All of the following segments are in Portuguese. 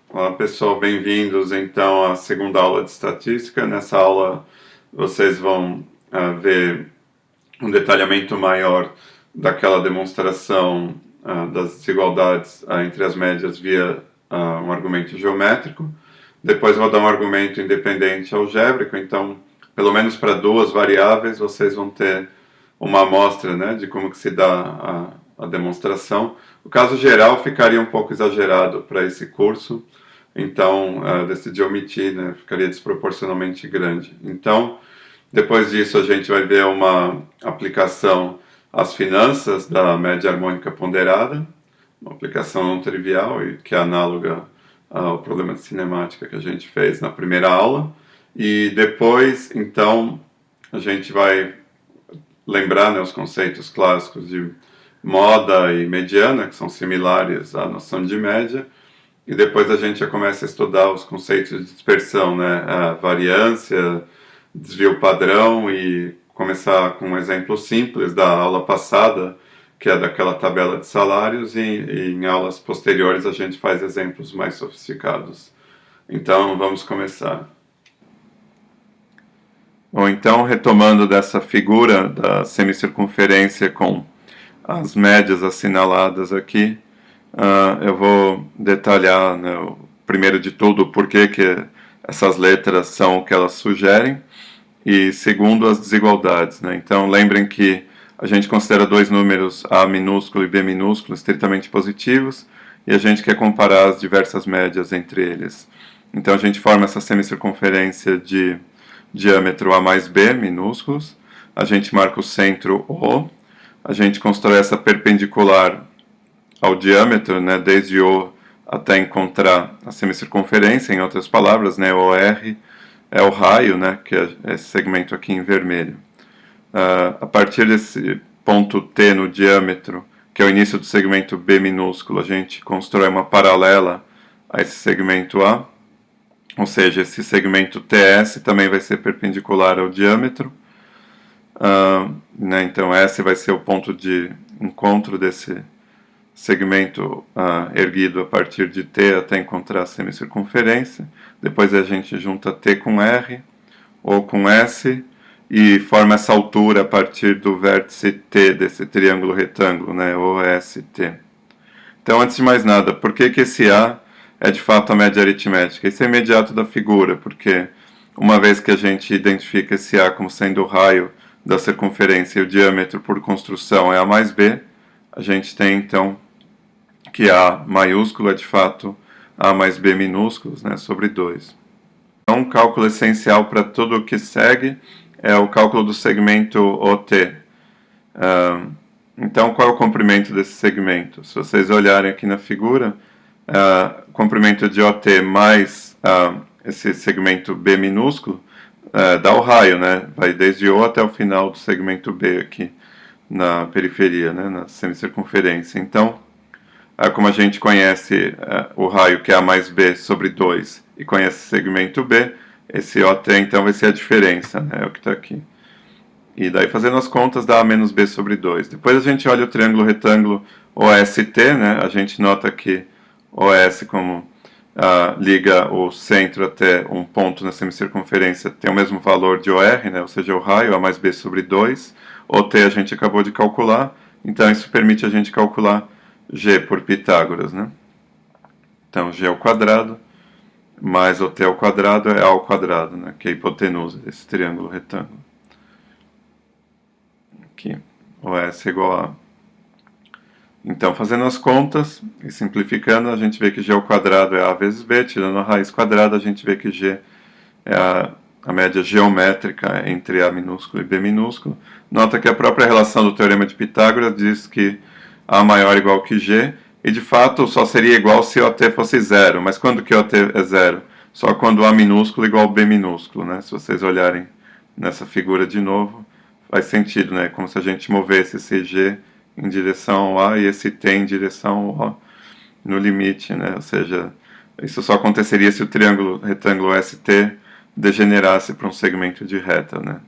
Olá pessoal, bem-vindos então à segunda aula de estatística. Nessa aula vocês vão ver um detalhamento maior daquela demonstração das desigualdades entre as médias via um argumento geométrico. Depois vou dar um argumento independente algébrico, então pelo menos para duas variáveis vocês vão ter uma amostra, né, de como que se dá a demonstração. O caso geral ficaria um pouco exagerado para esse curso, então decidi omitir, né, ficaria desproporcionalmente grande. Então, depois disso a gente vai ver uma aplicação às finanças da média harmônica ponderada, uma aplicação não trivial e que é análoga ao problema de cinemática que a gente fez na primeira aula. E depois, então, a gente vai lembrar, né, os conceitos clássicos de moda e mediana, que são similares à noção de média, e depois a gente já começa a estudar os conceitos de dispersão, né, a variância, desvio padrão, e começar com um exemplo simples da aula passada, que é daquela tabela de salários, e em aulas posteriores a gente faz exemplos mais sofisticados. Então, vamos começar. Ou então, retomando dessa figura da semicircunferência com as médias assinaladas aqui, eu vou detalhar, né, primeiro de tudo, por que essas letras são o que elas sugerem, e segundo, as desigualdades, né? Então, lembrem que a gente considera dois números A minúsculo e B minúsculo estritamente positivos, e a gente quer comparar as diversas médias entre eles. Então, a gente forma essa semicircunferência de diâmetro A mais B minúsculos, a gente marca o centro O, a gente constrói essa perpendicular ao diâmetro, né, desde O até encontrar a semicircunferência, em outras palavras, né, OR é o raio, né, que é esse segmento aqui em vermelho. A partir desse ponto T no diâmetro, que é o início do segmento B minúsculo, a gente constrói uma paralela a esse segmento A, ou seja, esse segmento TS também vai ser perpendicular ao diâmetro, né, então S vai ser o ponto de encontro desse segmento erguido a partir de T até encontrar a semicircunferência. Depois a gente junta T com R ou com S e forma essa altura a partir do vértice T desse triângulo retângulo, né, OST. Então, antes de mais nada, por que esse A é de fato a média aritmética? Isso é imediato da figura, porque uma vez que a gente identifica esse A como sendo o raio da circunferência e o diâmetro por construção é A mais B, a gente tem então que A maiúsculo é de fato A mais B minúsculos, né, sobre 2. Então, um cálculo essencial para tudo o que segue é o cálculo do segmento OT. Então, qual é o comprimento desse segmento? Se vocês olharem aqui na figura, o comprimento de OT mais esse segmento B minúsculo dá o raio, né? Vai desde O até o final do segmento B aqui na periferia, né, na semicircunferência. Então, como a gente conhece o raio que é A mais B sobre 2 e conhece o segmento B, esse OT então vai ser a diferença, né, é o que está aqui. E daí fazendo as contas dá A menos B sobre 2. Depois a gente olha o triângulo retângulo OST, né, a gente nota que OS como liga o centro até um ponto na semicircunferência tem o mesmo valor de OR, né, ou seja, o raio A mais B sobre 2. OT a gente acabou de calcular, então isso permite a gente calcular G por Pitágoras, né? Então, G ao quadrado mais o T ao quadrado é A ao quadrado, né? Que é a hipotenusa desse triângulo retângulo. Aqui, OS é igual a... Então, fazendo as contas e simplificando, a gente vê que G ao quadrado é A vezes B, tirando a raiz quadrada, a gente vê que G é a média geométrica entre A minúsculo e B minúsculo. Nota que a própria relação do teorema de Pitágoras diz que A maior ou igual que G, e de fato só seria igual se OT fosse zero. Mas quando que OT é zero? Só quando A minúsculo igual ao B minúsculo, né? Se vocês olharem nessa figura de novo, faz sentido, né? Como se a gente movesse esse G em direção ao A e esse T em direção ao O no limite, né? Ou seja, isso só aconteceria se o triângulo retângulo ST degenerasse para um segmento de reta, né?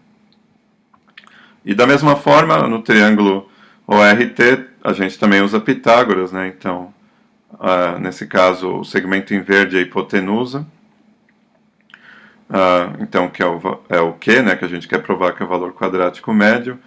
E da mesma forma, no triângulo ORT, a gente também usa Pitágoras, né? Então, nesse caso o segmento em verde é a hipotenusa, então que é o Q, né, que a gente quer provar que é o valor quadrático médio.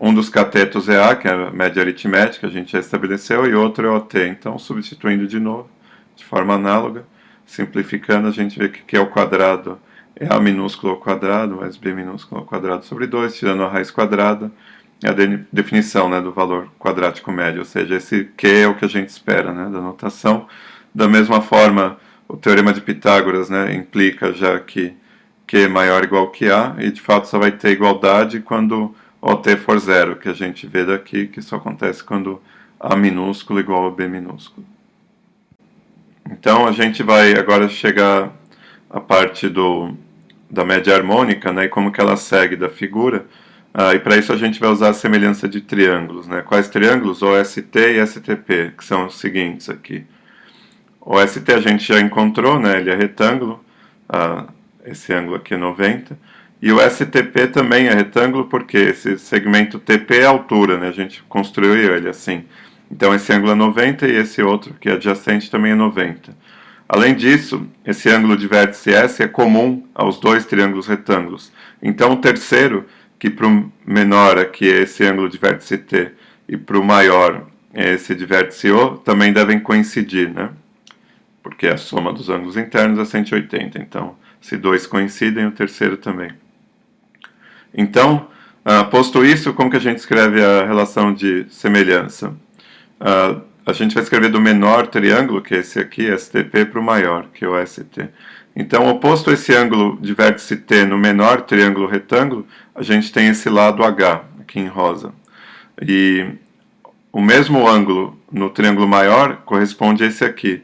Um dos catetos é A, que é a média aritmética, a gente já estabeleceu, e outro é o T. Então, substituindo de novo, de forma análoga, simplificando, a gente vê que Q ao quadrado é A minúsculo ao quadrado, mais B minúsculo ao quadrado sobre 2, tirando a raiz quadrada, é a definição, né, do valor quadrático médio, ou seja, esse Q é o que a gente espera, né, da notação. Da mesma forma, o teorema de Pitágoras, né, implica já que Q é maior ou igual que A, e de fato só vai ter igualdade quando o T for zero, que a gente vê daqui, que isso acontece quando A minúsculo igual a B minúsculo. Então a gente vai agora chegar à parte da média harmônica, né, e como que ela segue da figura. E para isso a gente vai usar a semelhança de triângulos. Né? Quais triângulos? OST e STP, que são os seguintes aqui. O ST a gente já encontrou, né? Ele é retângulo, esse ângulo aqui é 90. E o STP também é retângulo, porque esse segmento TP é a altura, né? A gente construiu ele assim. Então esse ângulo é 90 e esse outro, que é adjacente, também é 90. Além disso, esse ângulo de vértice S é comum aos dois triângulos retângulos. Então o terceiro, que para o menor aqui é esse ângulo de vértice T, e para o maior é esse de vértice O, também devem coincidir, né? Porque a soma dos ângulos internos é 180. Então, se dois coincidem, o terceiro também. Então, posto isso, como que a gente escreve a relação de semelhança? A gente vai escrever do menor triângulo, que é esse aqui, STP, para o maior, que é o ST. Então, oposto a esse ângulo de vértice T no menor triângulo retângulo, a gente tem esse lado H, aqui em rosa. E o mesmo ângulo no triângulo maior corresponde a esse aqui,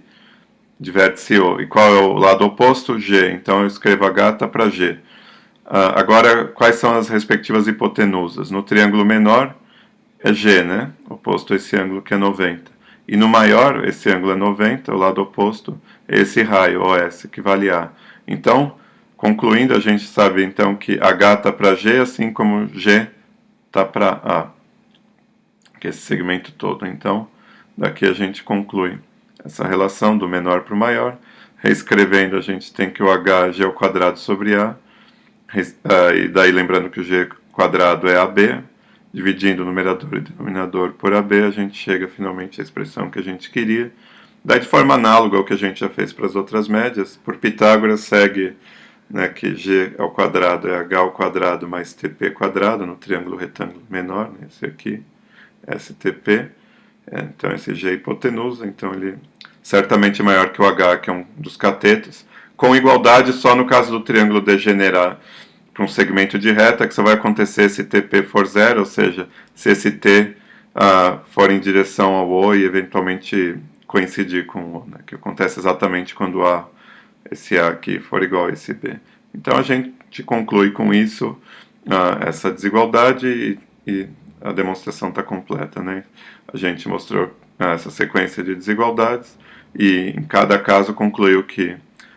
de vértice O. E qual é o lado oposto? G. Então eu escrevo H tá para G. Agora, quais são as respectivas hipotenusas? No triângulo menor é G, né? Oposto a esse ângulo que é 90. E no maior, esse ângulo é 90, o lado oposto é esse raio, OS, que vale A. Então, concluindo, a gente sabe então que H está para G, assim como G está para A, que é esse segmento todo. Então, daqui a gente conclui essa relação do menor para o maior. Reescrevendo, a gente tem que o H é G ao quadrado sobre A, e daí lembrando que o G quadrado é AB, dividindo o numerador e denominador por AB, a gente chega finalmente à expressão que a gente queria. Daí de forma análoga ao que a gente já fez para as outras médias, por Pitágoras segue, né, que G ao quadrado é H ao quadrado mais TP quadrado, no triângulo retângulo menor, né, esse aqui, STP. Então esse G é hipotenusa, então ele certamente é maior que o H, que é um dos catetos, com igualdade só no caso do triângulo degenerar para um segmento de reta, que só vai acontecer se TP for zero, ou seja, se esse T for em direção ao O e eventualmente coincidir com o O, né, que acontece exatamente quando esse A aqui for igual a esse B. Então a gente conclui com isso essa desigualdade e a demonstração está completa, né? A gente mostrou essa sequência de desigualdades e em cada caso concluiu que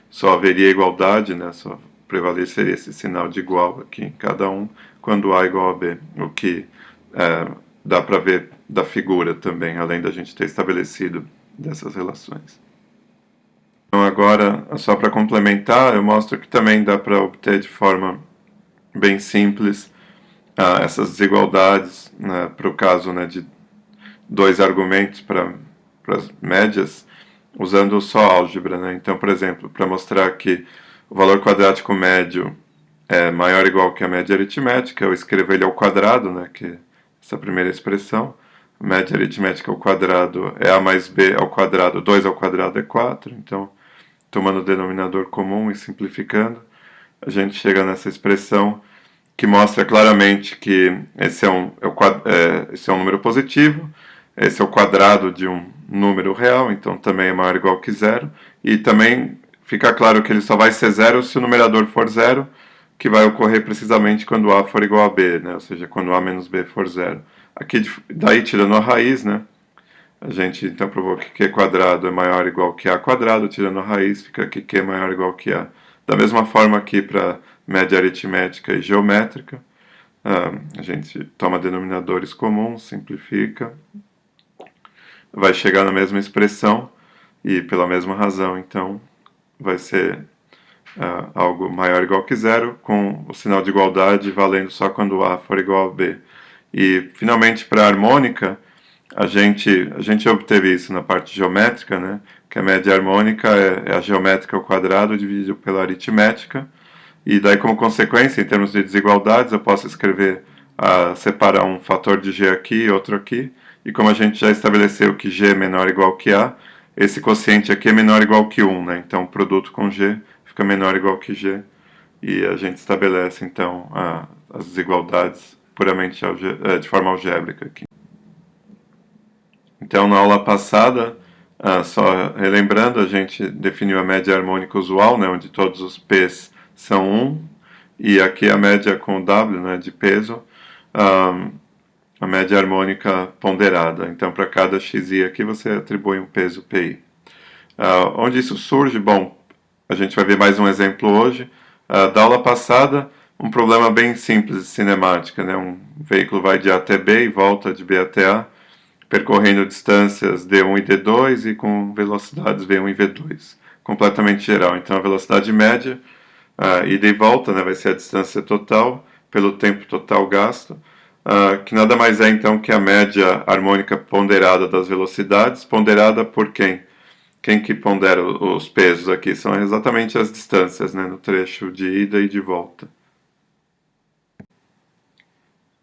só haveria igualdade, né? Só prevaleceria esse sinal de igual aqui em cada um quando A igual a B, o que dá para ver da figura também, além da gente ter estabelecido dessas relações. Então agora, só para complementar, eu mostro que também dá para obter de forma bem simples essas desigualdades, né, para o caso, né, de dois argumentos para as médias, usando só álgebra. Né? Então, por exemplo, para mostrar que o valor quadrático médio é maior ou igual que a média aritmética, eu escrevo ele ao quadrado, né, que é essa primeira expressão. A média aritmética ao quadrado é A mais B ao quadrado, 2 ao quadrado é 4. Então, tomando o denominador comum e simplificando, a gente chega nessa expressão que mostra claramente que esse é um número positivo, esse é o quadrado de um número real, então também é maior ou igual que zero, e também fica claro que ele só vai ser zero se o numerador for zero, que vai ocorrer precisamente quando A for igual a B, né? Ou seja, quando A menos B for zero. Aqui, daí tirando a raiz, né? A gente então provou que Q quadrado é maior ou igual que A quadrado, tirando a raiz fica que Q é maior ou igual que A. Da mesma forma aqui para média aritmética e geométrica, a gente toma denominadores comuns, simplifica, vai chegar na mesma expressão e pela mesma razão, então vai ser algo maior ou igual que zero, com o sinal de igualdade valendo só quando A for igual a B. E, finalmente, para a harmônica, a gente obteve isso na parte geométrica, né? Que a média harmônica é a geométrica ao quadrado dividido pela aritmética. E daí, como consequência, em termos de desigualdades, eu posso escrever, separar um fator de g aqui e outro aqui. E como a gente já estabeleceu que g é menor ou igual que a, esse quociente aqui é menor ou igual que 1, né? Então, o produto com g fica menor ou igual que g. E a gente estabelece, então, as desigualdades puramente de forma algébrica aqui. Então, na aula passada, só relembrando, a gente definiu a média harmônica usual, né, onde todos os P's são 1, e aqui a média com W, né, de peso, a média harmônica ponderada. Então, para cada xi aqui, você atribui um peso PI. Onde isso surge? Bom, a gente vai ver mais um exemplo hoje. Da aula passada, um problema bem simples de cinemática, né? Um veículo vai de A até B e volta de B até A, percorrendo distâncias d1 e d2 e com velocidades v1 e v2, completamente geral. Então, a velocidade média, ida e volta, né, vai ser a distância total pelo tempo total gasto, que nada mais é, então, que a média harmônica ponderada das velocidades, ponderada por quem? Quem que pondera os pesos aqui? São exatamente as distâncias, né, no trecho de ida e de volta.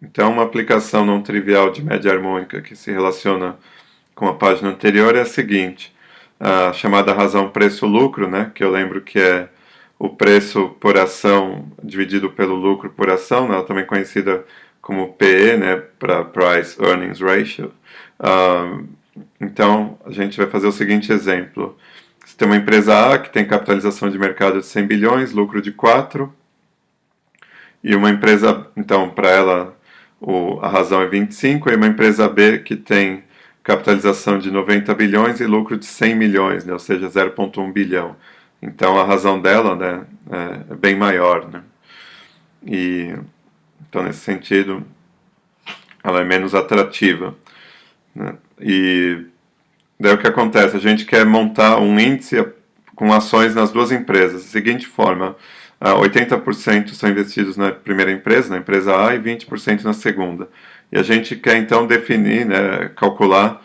Então, uma aplicação não trivial de média harmônica que se relaciona com a página anterior é a seguinte: a chamada razão preço-lucro, né, que eu lembro que é o preço por ação dividido pelo lucro por ação, né, também conhecida como PE, né, para Price Earnings Ratio. Então, a gente vai fazer o seguinte exemplo. Você tem uma empresa A que tem capitalização de mercado de 100 bilhões, lucro de 4, e uma empresa, então, para ela a razão é 25, e uma empresa B que tem capitalização de 90 bilhões e lucro de 100 milhões, né, ou seja, 0,1 bilhão. Então a razão dela, né, é bem maior, né? E, então, nesse sentido, ela é menos atrativa, né? E daí o que acontece? A gente quer montar um índice com ações nas duas empresas, da seguinte forma: 80% são investidos na primeira empresa, na empresa A, e 20% na segunda. E a gente quer então definir, né, calcular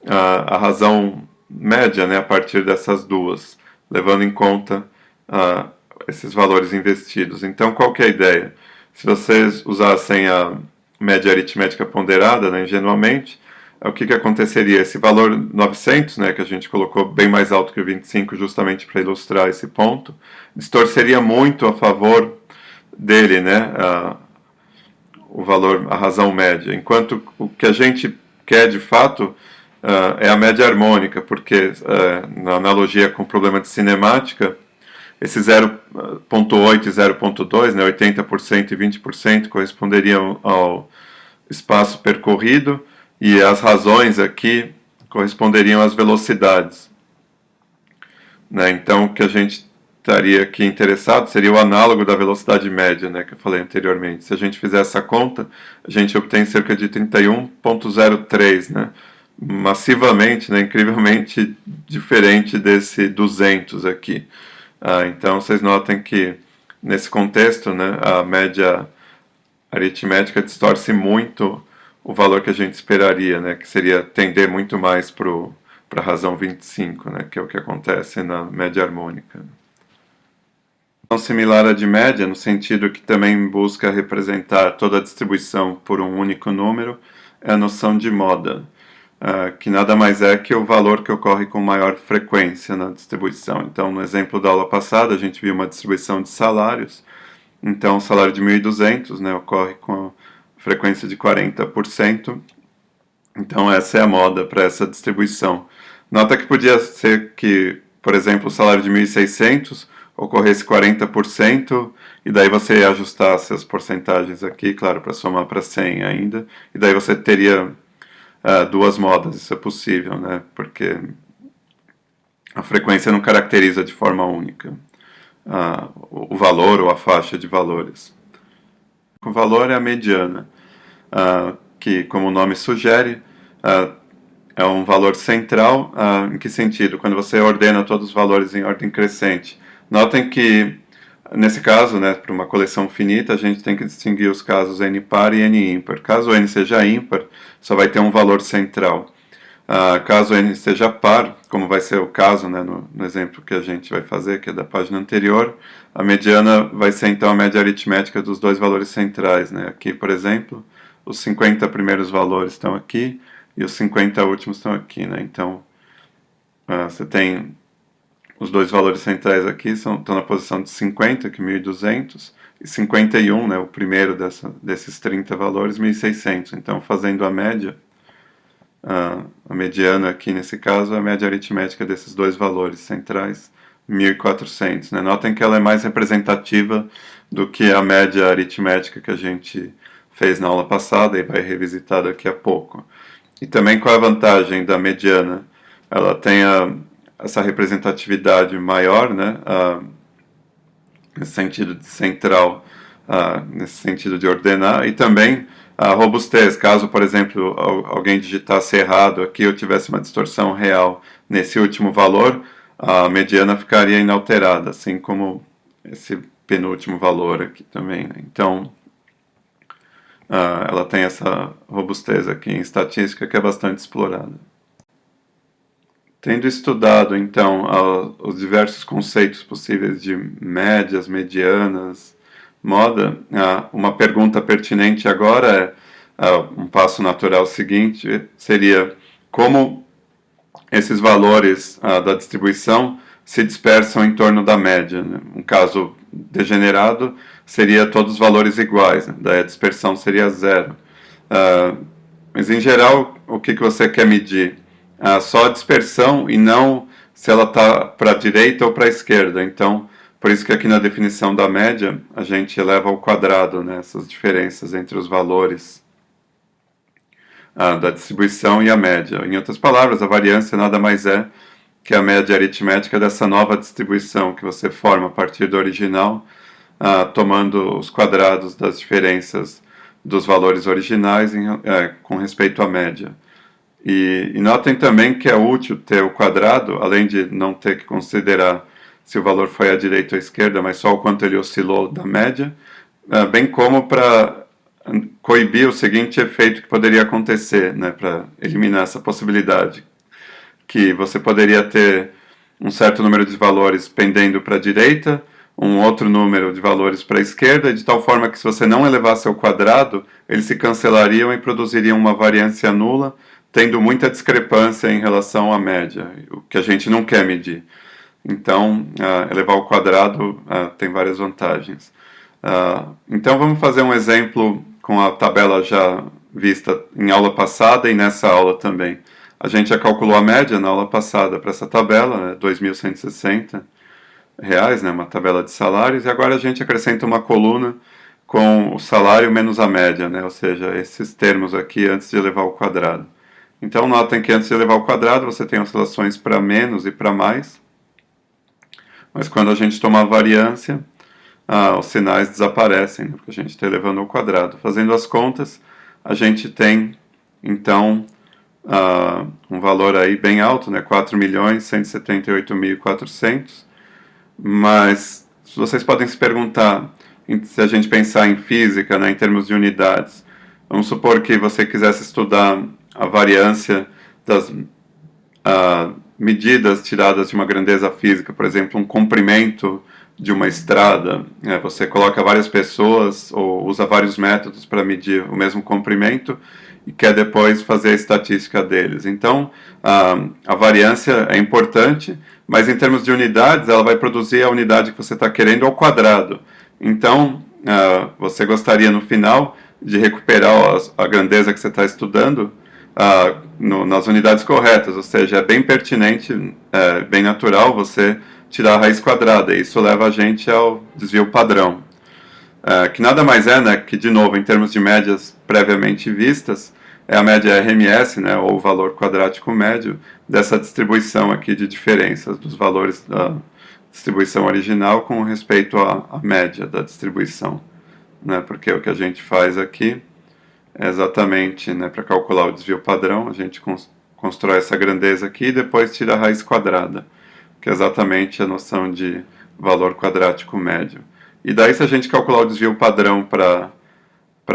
a razão média, né, a partir dessas duas, levando em conta esses valores investidos. Então, qual que é a ideia? Se vocês usassem a média aritmética ponderada, né, ingenuamente, o que aconteceria? Esse valor 900, né, que a gente colocou bem mais alto que o 25 justamente para ilustrar esse ponto, distorceria muito a favor dele, né, o valor, a razão média, enquanto o que a gente quer de fato é a média harmônica, porque na analogia com o problema de cinemática, esse 0,8 e 0,2, né, 80% e 20%, corresponderiam ao espaço percorrido, e as razões aqui corresponderiam às velocidades, né? Então, o que a gente estaria aqui interessado seria o análogo da velocidade média, né, que eu falei anteriormente. Se a gente fizer essa conta, a gente obtém cerca de 31,03, né? Massivamente, né, incrivelmente diferente desse 200 aqui. Então, vocês notem que, nesse contexto, né, a média aritmética distorce muito o valor que a gente esperaria, né, que seria tender muito mais para a razão 25, né, que é o que acontece na média harmônica. Então, similar à de média, no sentido que também busca representar toda a distribuição por um único número, é a noção de moda, que nada mais é que o valor que ocorre com maior frequência na distribuição. Então, no exemplo da aula passada, a gente viu uma distribuição de salários. Então, o salário de 1.200, né, ocorre com frequência de 40%. Então, essa é a moda para essa distribuição. Nota que podia ser que, por exemplo, o salário de 1.600 ocorresse 40%, e daí você ia ajustar essas porcentagens aqui, claro, para somar para 100 ainda, e daí você teria duas modas. Isso é possível, né? Porque a frequência não caracteriza de forma única o valor ou a faixa de valores. O valor é a mediana, que, como o nome sugere, é um valor central. Em que sentido? Quando você ordena todos os valores em ordem crescente. Notem que, nesse caso, né, para uma coleção finita, a gente tem que distinguir os casos n par e n ímpar. Caso n seja ímpar, só vai ter um valor central. Caso n seja par, como vai ser o caso, né, no exemplo que a gente vai fazer, que é da página anterior, a mediana vai ser então a média aritmética dos dois valores centrais. Né? Aqui, por exemplo, os 50 primeiros valores estão aqui e os 50 últimos estão aqui. Né? Então, você tem os dois valores centrais aqui, estão na posição de 50, que é 1.200, e 51, né, o primeiro desses 30 valores, 1.600. Então, fazendo a média, a mediana aqui nesse caso, a média aritmética desses dois valores centrais, 1.400. Né? Notem que ela é mais representativa do que a média aritmética que a gente fez na aula passada e vai revisitar daqui a pouco. E também qual é a vantagem da mediana? Ela tem essa representatividade maior, né? Nesse sentido de central, nesse sentido de ordenar, e também a robustez. Caso, por exemplo, alguém digitasse errado aqui ou tivesse uma distorção real nesse último valor, a mediana ficaria inalterada, assim como esse penúltimo valor aqui também. Né? Então, ela tem essa robustez aqui em estatística que é bastante explorada. Tendo estudado, então, os diversos conceitos possíveis de médias, medianas, moda, uma pergunta pertinente agora um passo natural seguinte seria como esses valores da distribuição se dispersam em torno da média. Né? Um caso degenerado seria todos os valores iguais, né? Daí a dispersão seria zero. Mas, em geral, o que você quer medir? Só a dispersão e não se ela está para a direita ou para a esquerda. Então, por isso que aqui na definição da média, a gente eleva ao quadrado, né, essas diferenças entre os valores da distribuição e a média. Em outras palavras, a variância nada mais é que a média aritmética dessa nova distribuição que você forma a partir do original, tomando os quadrados das diferenças dos valores originais com respeito à média. E notem também que é útil ter o quadrado, além de não ter que considerar se o valor foi à direita ou à esquerda, mas só o quanto ele oscilou da média, bem como para coibir o seguinte efeito que poderia acontecer, né, para eliminar essa possibilidade, que você poderia ter um certo número de valores pendendo para a direita, um outro número de valores para a esquerda, de tal forma que se você não elevasse ao quadrado, eles se cancelariam e produziriam uma variância nula, tendo muita discrepância em relação à média, o que a gente não quer medir. Então, elevar ao quadrado tem várias vantagens. Então, vamos fazer um exemplo com a tabela já vista em aula passada e nessa aula também. A gente já calculou a média na aula passada para essa tabela, né, R$ 2.160, né, uma tabela de salários, e agora a gente acrescenta uma coluna com o salário menos a média, né, ou seja, esses termos aqui antes de elevar ao quadrado. Então, notem que antes de elevar ao quadrado, você tem oscilações para menos e para mais. Mas quando a gente toma a variância, os sinais desaparecem, né, porque a gente está elevando ao quadrado. Fazendo as contas, a gente tem, então, um valor aí bem alto, né, 4.178.400. Mas vocês podem se perguntar, se a gente pensar em física, né, em termos de unidades, vamos supor que você quisesse estudar a variância das medidas tiradas de uma grandeza física, por exemplo, um comprimento de uma estrada, você coloca várias pessoas ou usa vários métodos para medir o mesmo comprimento e quer depois fazer a estatística deles. Então, a variância é importante, mas em termos de unidades, ela vai produzir a unidade que você está querendo ao quadrado. Então, você gostaria no final de recuperar a grandeza que você está estudando nas unidades corretas, ou seja, é bem pertinente, bem natural você tirar a raiz quadrada, e isso leva a gente ao desvio padrão, que nada mais é, né, que de novo, em termos de médias previamente vistas, é a média RMS, né, ou o valor quadrático médio, dessa distribuição aqui de diferenças dos valores da distribuição original com respeito à média da distribuição, né, porque o que a gente faz aqui é exatamente, né, para calcular o desvio padrão, a gente constrói essa grandeza aqui e depois tira a raiz quadrada, que é exatamente a noção de valor quadrático médio. E daí, se a gente calcular o desvio padrão para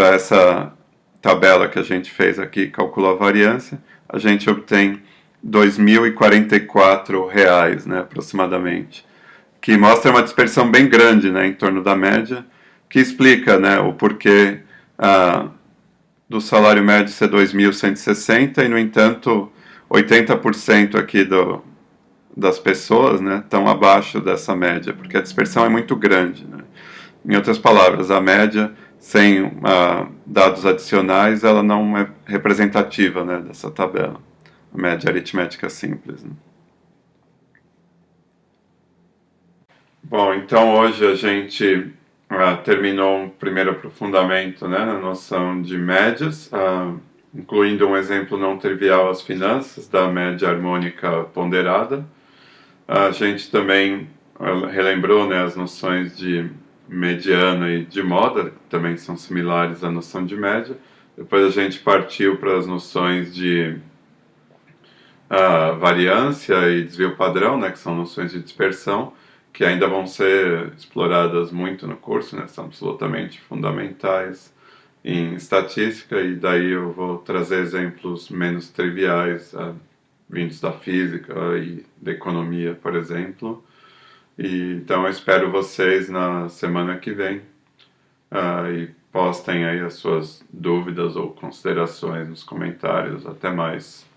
essa tabela que a gente fez aqui, calculou a variância, a gente obtém R$ 2.044, né, aproximadamente, que mostra uma dispersão bem grande, né, em torno da média, que explica, né, o porquê do salário médio ser 2.160 e, no entanto, 80% aqui das pessoas, né, estão abaixo dessa média, porque a dispersão é muito grande, né. Em outras palavras, a média sem dados adicionais, ela não é representativa, né, dessa tabela. A média aritmética simples. Né? Bom, então hoje a gente terminou um primeiro aprofundamento, né, na noção de médias, incluindo um exemplo não trivial, as finanças, da média harmônica ponderada. A gente também relembrou, né, as noções de mediana e de moda, que também são similares à noção de média. Depois a gente partiu para as noções de variância e desvio padrão, né, que são noções de dispersão, que ainda vão ser exploradas muito no curso, né, são absolutamente fundamentais em estatística, e daí eu vou trazer exemplos menos triviais, vindos da física e da economia, por exemplo. E, então eu espero vocês na semana que vem, e postem aí as suas dúvidas ou considerações nos comentários. Até mais.